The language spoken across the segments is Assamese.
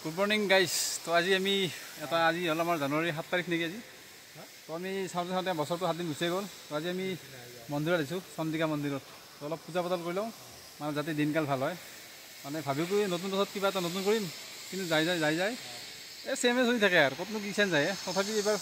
Good morning guys. তো আজি আমি এটা আজি হল আমাৰ জানুৱাৰী 7 তাৰিখ নেকি আজি। তো আমি সাউতে বছৰটো 7 দিন গুচি গ'ল। তো আজি আমি মন্দিৰত আহিছো চন্দিকা মন্দিৰত। তো অলপ পূজা পাতল কৰিলও মানে যাতে দিনকাল ভাল হয়। মানে ভাবিও কি নতুন বছৰত কিবা এটা নতুন কৰিম কিন্তু যাই এই সেমে হৈ থাকে আৰু কতনো কি চেঞ্জ যায় তথাপি এবাৰ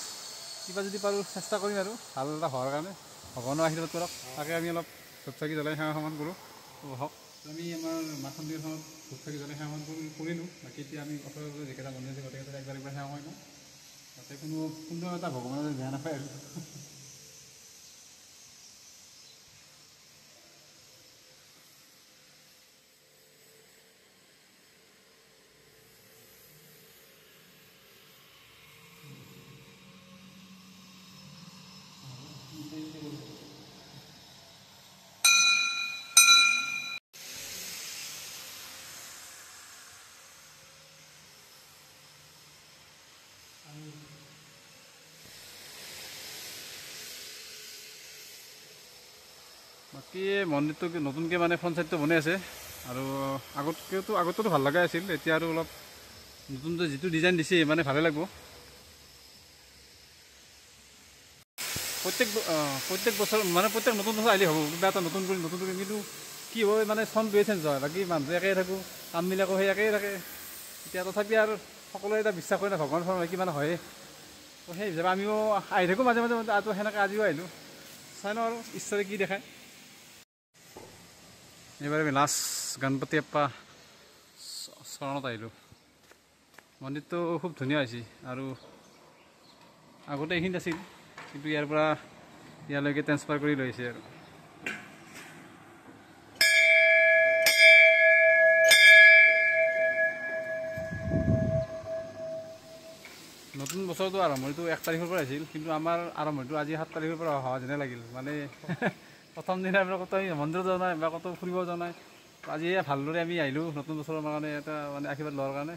কিবা যদি পাৰো চেষ্টা কৰিম আৰু ভাল এটা হোৱাৰ কাৰণে ভগৱানৰ আশীৰ্বাদ কৰক তাকে আমি অলপ ধূপ-চাকি জ্বলাই সেৱা সমান কৰোঁ। তো হওক আমি আমাৰ মা মন্দিৰখনত ধূপ-চাকি জ্বলাই সেৱা সমান কৰিলোঁ। বাকী এতিয়া আমি ওচৰতে যিকেইটা মন্দিৰ আছে গোটেইকেইটা একবাৰ সেৱা কৰি লওঁ যাতে কোনো এটা ভগৱানে বেয়া নাপায় আৰু বাকী মন্দিৰটো নতুনকৈ মানে ফ্ৰণ্ট চাইডটো বনাই আছে আৰু আগততো ভাল লগাই আছিল। এতিয়া আৰু অলপ নতুনকৈ যিটো ডিজাইন দিছে মানে ভালে লাগিব। প্ৰত্যেক বছৰ মানে প্ৰত্যেক নতুন বছৰ আহিলে হ'ব কিবা এটা নতুন কৰিম কিন্তু কি হয় মানে চনটোৱে চেঞ্জ হয়। বাকী মানুহ একেই থাকোঁ কামবিলাকো সেই একেই থাকে। এতিয়া তথাপি আৰু সকলোৱে এটা বিশ্বাস কৰে না ভগৱানৰ ফল কিমান হয়। তো সেই হিচাপে আমিও আহি থাকোঁ মাজে মাজে সেনেকৈ আজিও আহিলোঁ। চাই লওঁ আৰু ঈশ্বৰে কি দেখায়। এইবাৰ আমি লাষ্ট গণপতি বাপ্পা চৰণত আহিলোঁ। মন্দিৰটো খুব ধুনীয়া হৈছে আৰু আগতে এইখিনিত আছিল কিন্তু ইয়াৰ পৰা ইয়ালৈকে ট্ৰেন্সফাৰ কৰি লৈছে আৰু নতুন বছৰটো আৰম্ভণিটো 1 তাৰিখৰ পৰা আছিল কিন্তু আমাৰ আৰম্ভণিটো আজি 7 তাৰিখৰ পৰা হোৱা যেনে লাগিল। মানে প্ৰথম দিনা আমি ক'তো মন্দিৰত যোৱা নাই বা ক'তো ফুৰিব যোৱা নাই। আজি ভালদৰে আমি আহিলোঁ নতুন বছৰৰ কাৰণে এটা মানে আশীৰ্বাদ লোৱাৰ কাৰণে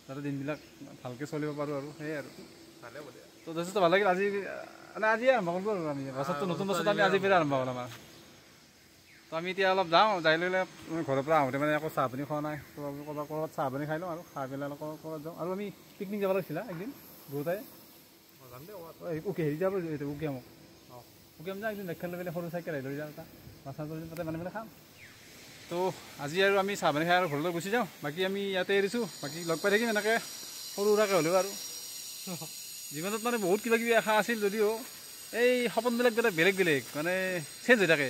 যাতে দিনবিলাক ভালকৈ চলিব পাৰোঁ আৰু সেয়াই আৰু ভালে হ'ব। তো যথেষ্ট ভাল লাগিল আজি মানে আজিয়ে আৰম্ভ কৰিলোঁ আৰু আমি বছৰটো নতুন বছৰটো আমি আজিৰ পৰা আৰম্ভ হ'ল আমাৰ। তো আমি এতিয়া অলপ যাওঁ যাই লৈ ঘৰৰ পৰা আহোঁতে মানে একো চাহ পানী খোৱা নাই। তো ক'ৰবাত চাহ পানী খাই লওঁ আৰু খাই পেলাই অলপ ক'ৰবাত যাওঁ আৰু আমি পিকনিক যাব লাগিছিলে একদিন দুটাই হেৰি যাব উকিয়াম যাওঁ একদিন দেখাই লৈ পেলাই সৰু চাইকেল আহি লৈ যাওঁ এটা মাছ তাতে মানে খাম। তো আজি আৰু আমি চাহ পানী খাই আৰু ঘৰলৈ গুচি যাওঁ। বাকী আমি ইয়াতে এৰিছোঁ বাকী লগ পাই থাকিম এনেকৈ সৰু সুৰাকৈ হ'লেও আৰু জীৱনত মানে বহুত কিবা কিবি আশা আছিল যদিও এই সপোনবিলাক বেলেগ মানে চেঞ্জ হৈ থাকে।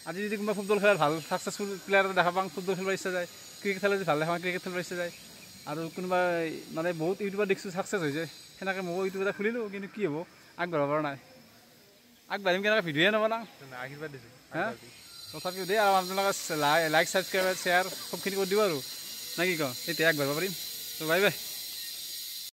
আজি যদি কোনোবা ফুটবল খেলাৰ ভাল ছাকচেছফুল প্লেয়াৰ এটা দেখা পাওঁ ফুটবল খেলিব ইচ্ছা যায়। ক্ৰিকেট খেলা যদি ভাল দেখা পাওঁ ক্ৰিকেট খেলিব ইচ্ছা যায়। আৰু কোনোবা মানে বহুত ইউটিউবাৰ দেখিছোঁ ছাকচেছ হৈছে সেনেকৈ ময়ো ইউটিউব এটা খুলিলোঁ কিন্তু কি হ'ব আগবাঢ়িব পৰা নাই। আগবাঢ়িম কেনেকৈ ভিডিঅ'য়ে নবনাওঁ আশীৰ্বাদ দিছোঁ হা তথাপিও দেই আৰু আপোনালোকে লাইক ছাবস্ক্ৰাইব শ্বেয়াৰ চবখিনি কৰি দিব আৰু নে কি কওঁ এতিয়া আগবাঢ়িব পাৰিম। তো বাই বাই।